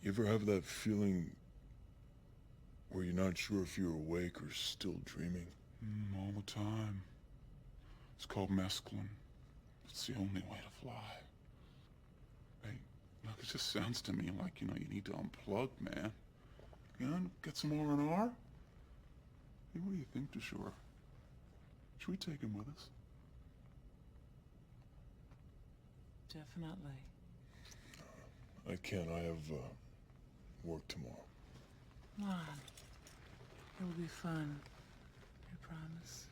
You ever have that feeling where you're not sure if you're awake or still dreaming? All the time. It's called mescaline. It's the only way to fly. Hey, look, it just sounds to me like, you need to unplug, man. Get some R&R? Hey, what do you think, DuJour? Should we take him with us? Definitely. I can't. I have work tomorrow. Come on. It will be fun. I promise.